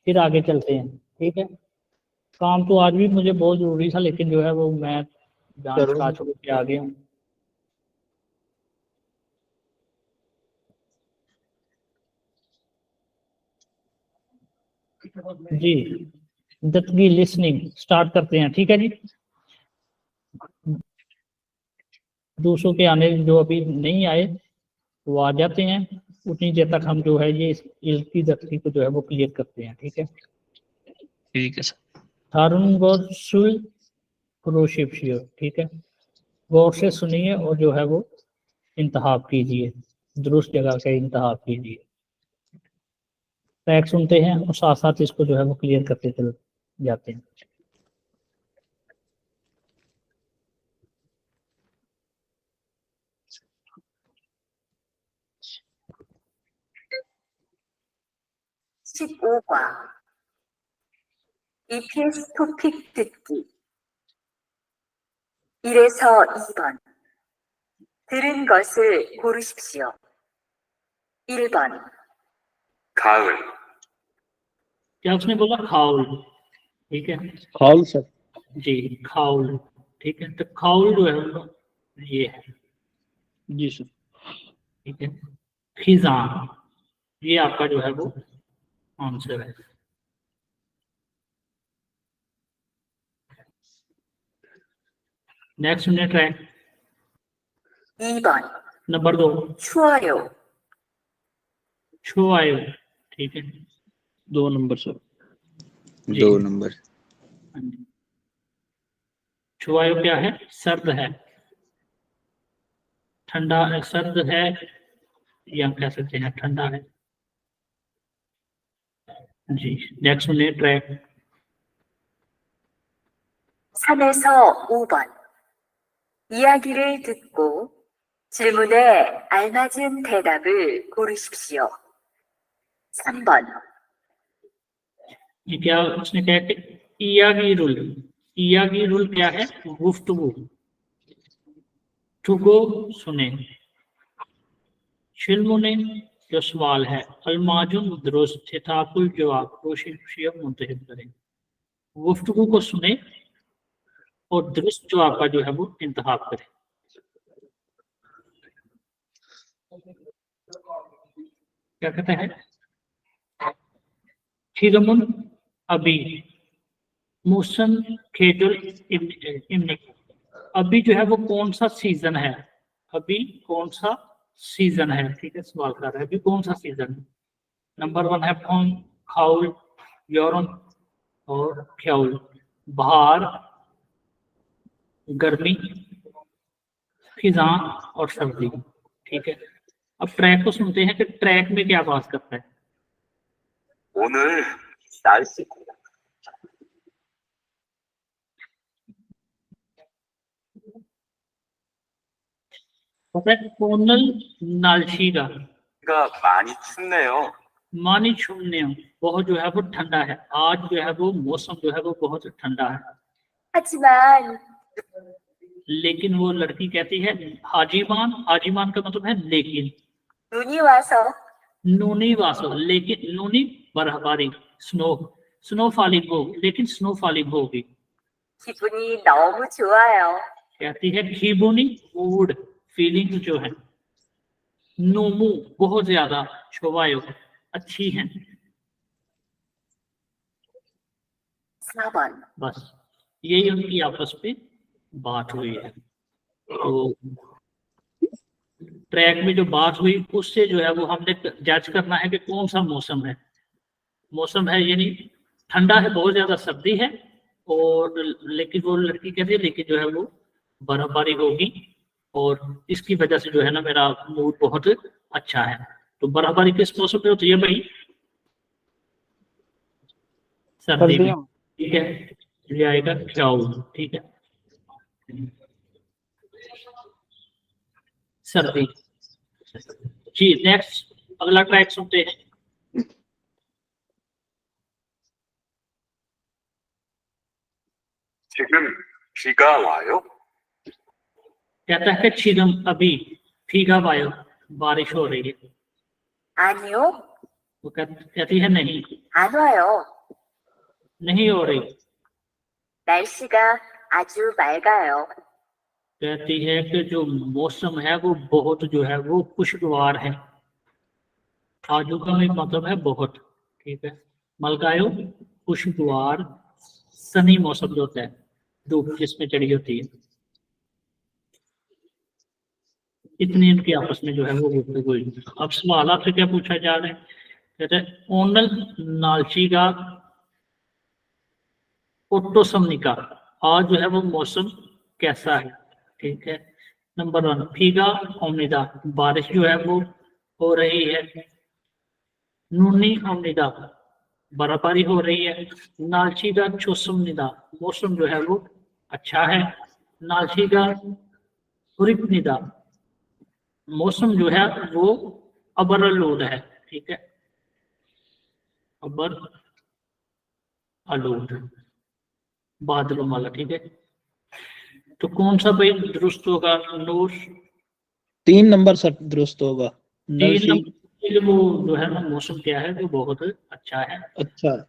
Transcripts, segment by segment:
फिर आगे चलते हैं। ठीक है, काम तो आज भी मुझे बहुत जरूरी था, लेकिन जो है वो मैं जान छुड़ा छोड़ के आ गया हूँ। जी, दत्तगी लिसनिंग स्टार्ट करते हैं। ठीक है जी, दूसरों के आने जो अभी नहीं आए वो आ जाते हैं, उतनी देर तक हम जो है ये इसकी दत्तगी को जो है वो क्लियर करते हैं। ठीक है, ठीक है सर। थारुनगोशुल क्रोशिप्शियो। ठीक है, गौर से सुनिए और जो है वो इंतखाब कीजिए, दुरुस्त जगह का इंतखाब कीजिए। ट्रैक सुनते हैं और साथ साथ इसको जो है वो क्लियर करते चल जाते हैं। EPS 토픽 듣기 1에서 2번 들은 것을 고르십시오. 1번 가을, क्या उसने बोला? खाउल। ठीक है, खाउल सर। जी खाउल। ठीक है, तो खाउल जो है वो ये है। जी सर। ठीक है, खिजान ये आपका जो है वो आंसर है। नेक्स्ट सुनिए ट्रैक 2번 नंबर 2, 추워요. छो आयो। ठीक है, 2 नंबर सर। जी। 2 नंबर, छो आयो क्या है? सर्द है, ठंडा, सर्द है या कह सकते हैं ठंडा है। जी, नेक्स्ट सुनिए ट्रैक 3에서 5번 이야기를 듣고 질문에 알맞은 대답을 고르십시오. 3번 ये क्या उसने कहा कि इया की रूल क्या है? गुफ्तगू, टुगो सुने, शिल्मुने जो सवाल है, अलमाजुन दुरुस्त, खिताबुल जवाब, कोशिश मुंतहिब करें। गुफ्तगू को सुने और दुरुस्त जवाब का जो है वो इंतखाब करें। क्या कहते हैं? खिदमुन अभी, मौसम खेजुल इम्न, अभी जो है वो कौन सा सीजन है? अभी कौन सा सीजन है? ठीक है, सवाल कर रहा है अभी कौन सा सीजन है। नंबर 1 है फॉर्म, खाउल, यूरोन और ख्याउल। बहार, गर्मी, खिजां और सर्दी। ठीक है, अब ट्रैक को सुनते हैं कि ट्रैक में क्या बात करता है। 오늘 날씨 कोनल नालशीगा 가 많이 춥네요. मानी छूमने, बहुत जो है वो ठंडा है। आज जो है वो मौसम जो है वो बहुत ठंडा है। 하지만 लेकिन वो लड़की कहती है हाजीमान, हाजीमान का मतलब है लेकिन, 눈이 와서 नूनी वासो, लेकिन नूनी बर्फबारी, स्नो, स्नो फॉलिंग हो, लेकिन स्नो फॉलिंग होगी। 기분이 너무 좋아요. कहती है खीबुनी मूड, फीलिंग जो है, नोमू बहुत ज्यादा, शोवायो अच्छी है। 4번 बस यही उनकी आपस में बात हुई है। तो ट्रैक में जो बात हुई उससे जो है वो हमने जज करना है कि कौन सा मौसम है। मौसम है यानी ठंडा है, बहुत ज्यादा सर्दी है, और लेकिन वो लड़की कहती है लेकिन जो है वो बर्फबारी होगी, और इसकी वजह से जो है ना मेरा मूड बहुत अच्छा है। तो बर्फबारी किस मौसम में होती है भाई? सर्दी में। ठीक है, ये आएगा क्लाउड। ठीक है, सर्दी। जी, नेक्स्ट अगला ट्रैक सुनते हैं। 지금 비가 와요? कहता है कि छिदम अभी, फीगा वायो बारिश हो रही है। 아니요. वो कहती है नहीं, 안 와요. नहीं हो रही। 날씨가 아주 맑아요. कहती है कि जो मौसम है वो बहुत जो है वो खुशगवार है। आजू का भी मतलब है बहुत, ठीक है। मलकायो खुशगवार, सनी मौसम जो होता है, धूप जिसमें चढ़ी होती है। इतनी इनकी आपस में जो है वो गुफ्तगू हुई। अब सवाल आपसे क्या पूछा जा रहा है, कहते हैं ओनल नालची का ओटोसमनिका, आज जो है वो मौसम कैसा है, ठीक है। नंबर 1 फीगा ओमनिदा, बारिश जो है वो हो रही है। नूनी ओमनिदा, बर्फबारी हो रही है। नालचीदा चोसमनिदा, मौसम जो है वो अच्छा है। नालचीदा हुरिपनिदा, मौसम जो है वो अबरलूद है, ठीक है। अबर आलूद, बादलों वाला, ठीक है। तो कौन सा भाई दुरुस्त होगा नूर? 3 नंबर सर दुरुस्त होगा। तीन नलशी नंबर वो जो है ना मौसम क्या है, वो बहुत अच्छा है, अच्छा है।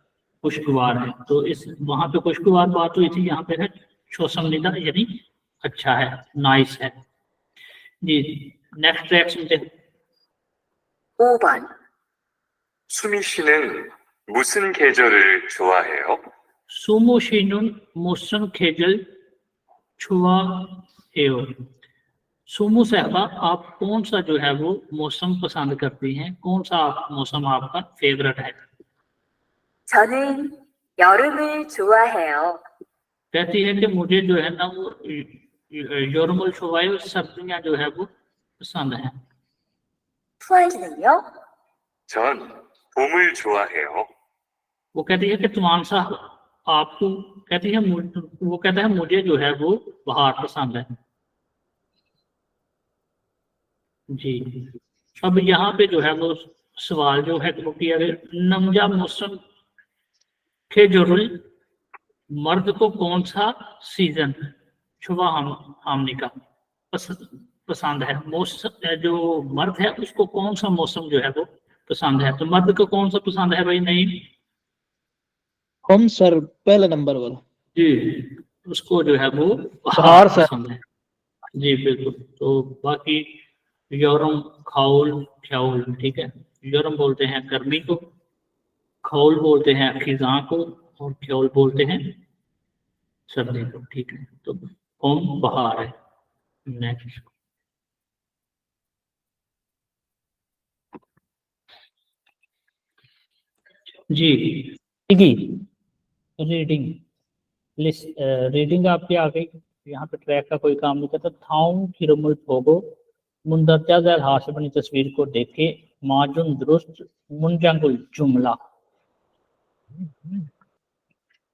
खुशगवार है। तो इस वहां पे खुशगवार बात हुई थी, यहाँ पे है शोसमनिदा यानी अच्छा है, नाइस है। जी नेक्स्ट ट्रैक सुनते हैं। 5번. 수미 씨는 무슨 계절을 좋아해요? सुमोशिनुन मोसन खेजल छुआ एओ। सुमो साहबा, आप कौन सा जो है वो मौसम पसंद करती हैं, कौन सा मौसम आपका फेवरेट है? 저는 여름을 좋아해요. कहती है कि मुझे जो है ना वो योरमुल छुआए सर्दियां जो है वो पसंद है। 투아이는요? 전 봄을 좋아해요. वो कहती है कि तुमान साहब आपको, कहती है वो कहता है मुझे जो है वो बहार पसंद है। जी अब यहाँ पे जो है वो सवाल जो है वो किया गया, नमजा मौसम के जुरुल, मर्द को कौन सा सीजन छुआ हमने का पसंद है। मौसम जो मर्द है उसको कौन सा मौसम जो है वो पसंद है। तो मर्द को कौन सा पसंद है भाई? नहीं हम सर पहला नंबर वाला। जी, उसको जो है वो बहार बहार सर। पसंद है। जी बिल्कुल। तो बाकी योरम खाउल ख्याउल, ठीक है। योरम बोलते हैं गर्मी को, खाउल बोलते हैं खिजा को, और ख्याउल बोलते हैं सर्दी को, ठीक है। तो कौन बहार है। नेक्स्ट जी की रीडिंग लिस्ट, रीडिंग आपकी आ गई। यहाँ पे ट्रैक का कोई काम नहीं करता। थाउं किरमुल फोगो मुंदरजा जैल हाश बनी तस्वीर को देखे, माजुन दुरुस्त मुंजंगुल जुमला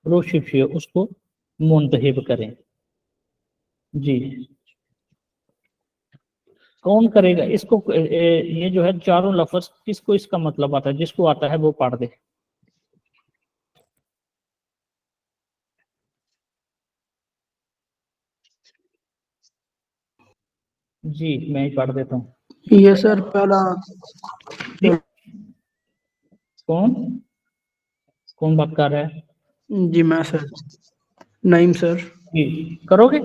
रोशिफिय, उसको मुंतहिब करें। जी कौन करेगा इसको? ये जो है चारों लफ्ज किसको इसका मतलब आता है? जिसको आता है वो पढ़ दे। जी मैं ही पढ़ देता हूँ। ये सर पहला कौन कौन बात कर रहा है? जी मैं सर नईम सर। जी करोगे?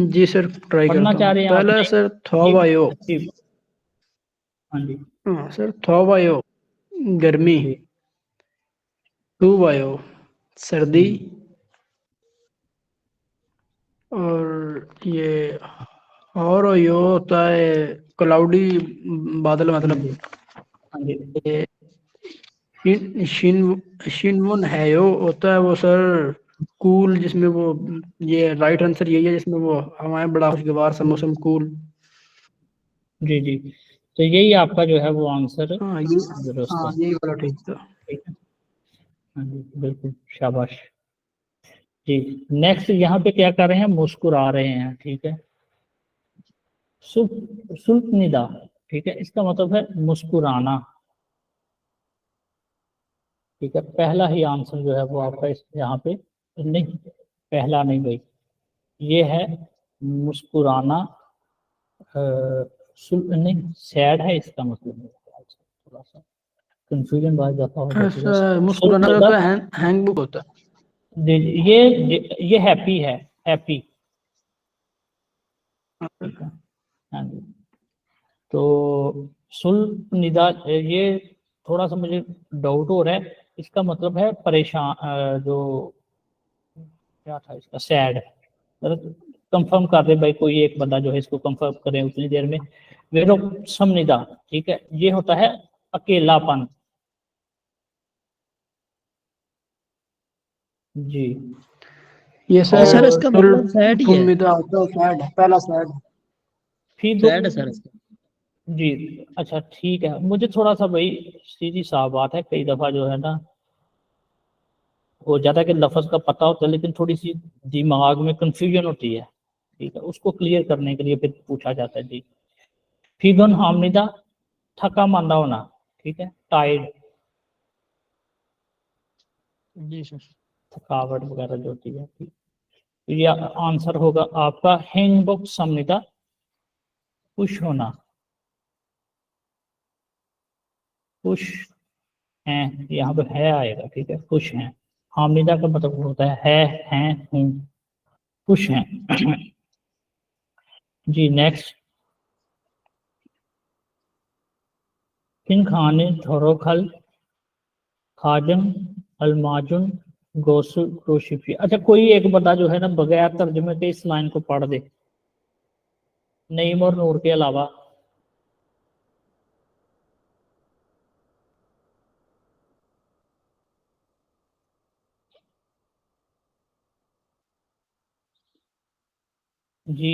जी सर ट्राई पढ़ना करता चाह हूँ। रहे हैं आप? पहला सर थोवायो। जी, हाँ जी हाँ सर थोवायो गर्मी, जी। टूवायो सर्दी, और ये और यो होता है क्लाउडी बादल, मतलब हाँ जी ये शिनवुन है यो होता है वो सर कूल, जिसमें वो ये राइट आंसर यही है जिसमें वो हमारे बड़ा खुशगवार सा मौसम कूल। जी जी। तो यही आपका जो है वो आंसर हाँ दुरुस्त है। यही वाला ठीक था। ठीक है, हाँ जी बिल्कुल, शाबाश। जी नेक्स्ट यहाँ पे क्या कर रहे हैं? मुस्कुरा रहे हैं, ठीक है। सुल्तनिदा, ठीक है, इसका मतलब है मुस्कुराना, ठीक है। पहला ही आंसर जो है वो आपका इस यहाँ पे नहीं, पहला नहीं भाई, ये है मुस्कुराना। नहीं सैड है इसका मतलब, थोड़ा सा कंफ्यूजन बहुत दफा हो जाती है। ऐसा मुस्कुराना जो होता है हैंग बुक होता है। ये हैप्पी है, हैप्पी। ठीक है, हाँ जी। तो सुल्फ निदा, ये थोड़ा सा मुझे डाउट हो रहा है, इसका मतलब है परेशान, जो क्या था इसका, सैड। कंफर्म कर दे भाई, कोई एक बंदा जो है इसको कंफर्म करे उतनी देर में। वेरो समनिदा, ठीक है, ये होता है अकेलापन। जी। ये सर सर इसका मतलब सैड ही है, उम्मीद होता है सैड, पहला सैड। फिर सैड है सर इसका। जी, अच्छा ठीक है। मुझे थोड़ा सा भाई सीधी सा बात है, कई दफा जो है ना हो जाता है कि लफ्ज का पता होता है लेकिन थोड़ी सी दिमाग में कंफ्यूजन होती है। ठीक है, उसको क्लियर करने के लिए फिर पूछा जाता है। जी, फिगन हामिदा, थका मांदा होना, ठीक है, टायर्ड, जी सर। थकावट वगैरह जो होती है। ठीक, तो ये आंसर होगा आपका हैंगबुक समनिदा, खुश होना, खुश हैं, यहाँ पे है आएगा। ठीक है, खुश हैं। हामिदा का मतलब होता है हैं, हूँ, खुश हैं। जी नेक्स्ट। किन खाने थोरोखल, खाजन, अलमाजुन, गोसु, रोशिफी। अच्छा, कोई एक बंदा जो है ना बगैर तर्जुमे के इस लाइन को पढ़ दे, नईम और नूर के अलावा। जी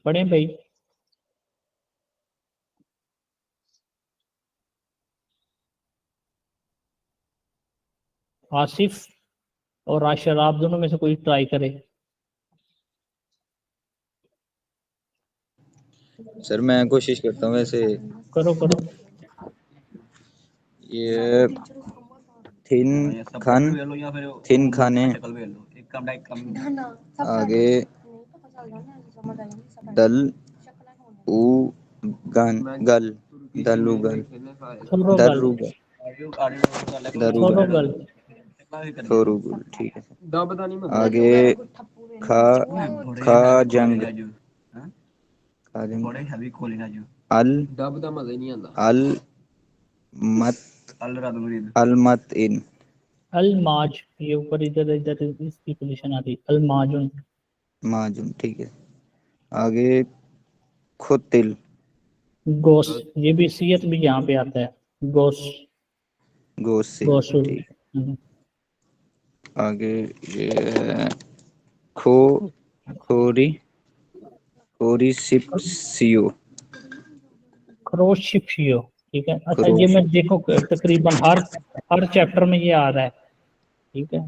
पढ़े भाई। आसिफ और राशिद, आप दोनों में से कोई ट्राई करे। सर मैं कोशिश करता हूँ वैसे। करो करो। ये थिन खान, थिन खाने, आगे दल उ गन गल, दलुगल, थोरोगल, दरुगल, दरुगल, थोरोगल, थोरुगुल, ठीक है सर। आगे खा, खा जंग, खा जंग, अल, अल मत, अल मत इन, अलमाज, ये ऊपर इधर इधर इसकी पोजीशन आती है, अलमाजुन। माजुन, ठीक है। आगे खुतिल, गोस, ये भी सीयत भी यहाँ पे आता है, गोस, गोसिल, गोसुल। ठीक है। आगे ये है खो, खोरी, खोरी सिपसियो, क्रोशिफियो। ठीक है, अच्छा ये क्रोश, मैं देखो तकरीबन हर चैप्टर में ये आ रहा है। ठीक है,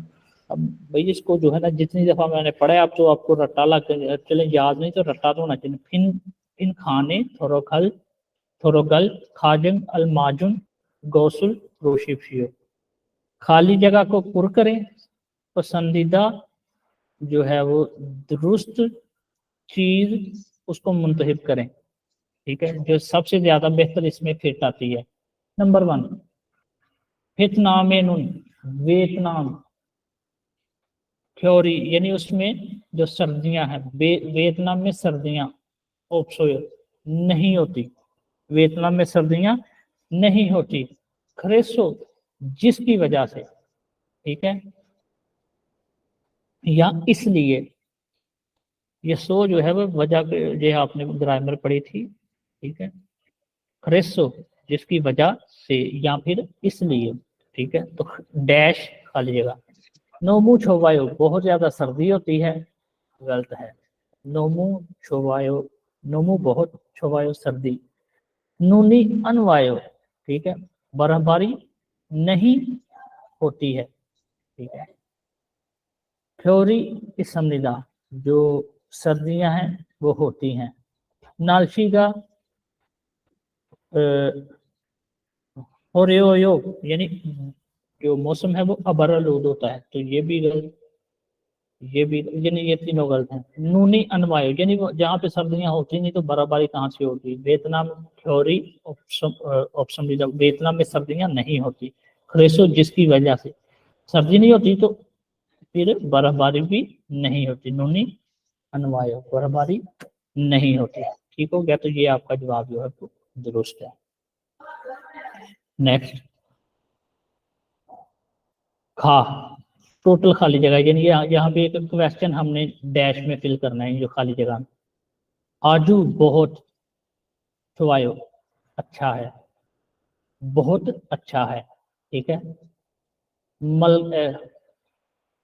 अब भाई इसको जो है ना जितनी दफा मैंने पढ़ा है, अब तो आपको रट्टा लग चले, याद नहीं तो रट्टा तो होना चाहिए। फिन, फिन खाने थोरोखल, थोरोगल, खाजन, अलमाजुन, गौसुल, रोशिफियो। खाली जगह को पुर करें, पसंदीदा जो है वो दुरुस्त चीज उसको मुंतहिब करें। ठीक है, जो सबसे ज्यादा बेहतर इसमें फिट आती है। नंबर 1, वियतनाम, वियतनाम, थ्योरी, यानी उसमें जो सर्दियां हैं, वियतनाम में सर्दियां ओप्सो नहीं होती, वियतनाम में सर्दियां नहीं होती। खरेसो, जिसकी वजह से, ठीक है, या इसलिए, ये सो जो है वो वजह जो आपने ग्रामर पढ़ी थी। ठीक है, खरेसो, जिसकी वजह से या फिर इसलिए। ठीक है, तो डैश खाली जगह। नोमू छोवायो, बहुत ज्यादा सर्दी होती है, गलत है। नोमू छोवायो, नोमू बहुत, छोवायो सर्दी। नूनी अनवायो, ठीक है, बर्फबारी नहीं होती है। ठीक है, फ्योरी इसमनिदा, जो सर्दियां हैं वो होती हैं। नालशी का होरेयो, यानी जो मौसम है वो अबरलूद होता है, तो ये भी गलत। ये भी यानी ये तीनों गलत हैं। नूनी अनवायु यानी जहाँ पे सर्दियां होती नहीं तो बर्फबारी कहाँ से होगी? Vietnam theory option D, Vietnam में सर्दियां नहीं होती। ख्रेसो जिसकी वजह से सर्दी नहीं होती तो फिर बर्फबारी भी नहीं होती। नूनी अनवायु बर्फबारी नहीं होती। ठीक हो गया, तो ये आपका जवाब जो है वो दुरुस्त है। नेक्स्ट, खा टोटल खाली जगह, यानी यहाँ पे एक क्वेश्चन हमने डैश में फिल करना है जो खाली जगह में। आजू बहुत छुआयो अच्छा है, बहुत अच्छा है, ठीक है।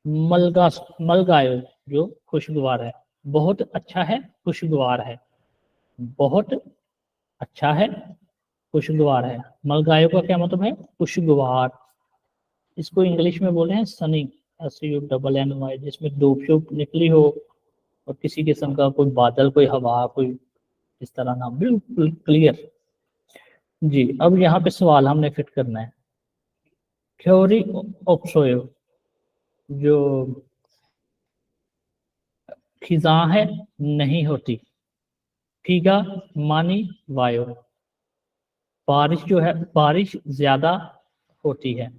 मलगायो जो खुशगवार है, बहुत अच्छा है खुशगवार है, बहुत अच्छा है खुशगवार है। मलगायो का क्या मतलब है? खुशगवार। इसको इंग्लिश में बोले हैं सनी, SUNNY, जिसमें धूप शूप निकली हो और किसी किस्म का कोई बादल, कोई हवा, कोई इस तरह ना, बिल्कुल क्लियर। जी, अब यहाँ पे सवाल हमने फिट करना है। थ्योरी ऑप्सोयो जो खिजां है नहीं होती। फीगा मानी वायो, बारिश जो है बारिश ज्यादा होती है।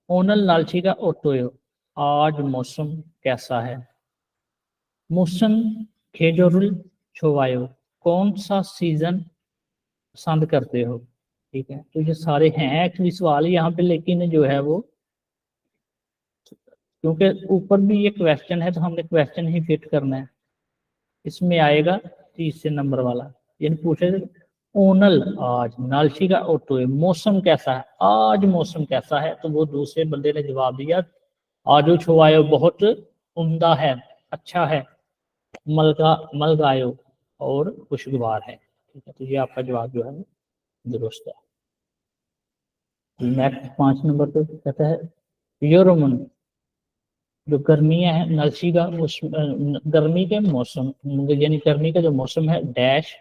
ओनल लालची का ओटोयो, आज मौसम कैसा है। मौसम खेजोरुल छोवायो, कौन सा सीजन पसंद करते हो। ठीक है, तो ये सारे हैं एक्चुअली सवाल यहाँ पे, लेकिन जो है वो क्योंकि ऊपर भी ये क्वेश्चन है तो हमने क्वेश्चन ही फिट करना है। इसमें आएगा 30 नंबर वाला, यानी पूछे ओनल आज, नालशी का ओटो, मौसम कैसा है, आज मौसम कैसा है, तो वो दूसरे बंदे ने जवाब दिया आजो छुआयो बहुत उम्दा है, अच्छा है, मलगायो और खुशगवार है। ठीक है, तो ये आपका जवाब जो है दुरुस्त है। नेक्स्ट 5 नंबर पे कहता है यूरोमन जो गर्मियां हैं, नलसी का गर्मी के मौसम, यानी गर्मी का जो मौसम है डैश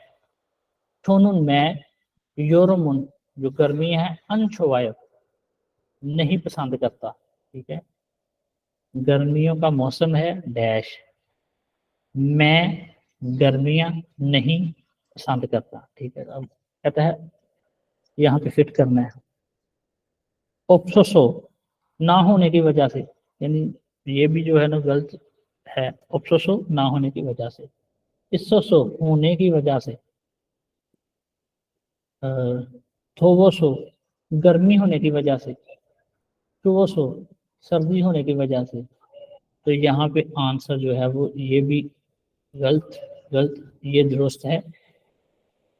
थोनुन में यूरोमन जो गर्मियां हैं अनछुआयो नहीं पसंद करता। ठीक है, गर्मियों का मौसम है डैश, मैं गर्मियां नहीं पसंद करता। ठीक है, अब कहता है यहाँ पे फिट करना है ऑप्सोसो ना होने की वजह से, यानी ये भी जो है ना गलत है। ऑप्सोसो ना होने की वजह से, इसोसो होने की वजह से, थोवोसो गर्मी होने की वजह से, टुवोसो सर्दी होने की वजह से। तो यहाँ पे आंसर जो है वो ये भी गलत, ये दुरुस्त है।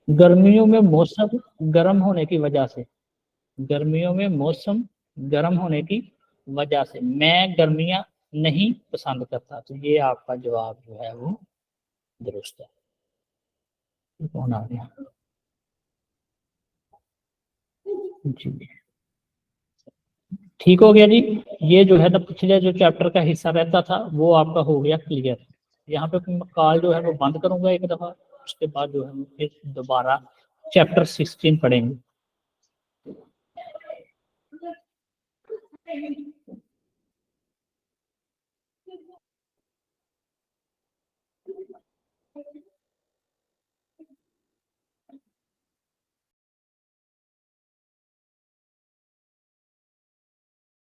गर्मियों में मौसम गर्म होने की वजह से, गर्मियों में मौसम गर्म होने की वजह से मैं गर्मियां नहीं पसंद करता। तो ये आपका जवाब जो है वो दुरुस्त है। कौन आ गया जी, ठीक हो गया जी। ये जो है ना पिछले जो चैप्टर का हिस्सा रहता था वो आपका हो गया क्लियर। यहाँ पे मैं कॉल जो है वो बंद करूंगा एक दफा, उसके बाद जो है फिर दोबारा चैप्टर 16 पढ़ेंगे।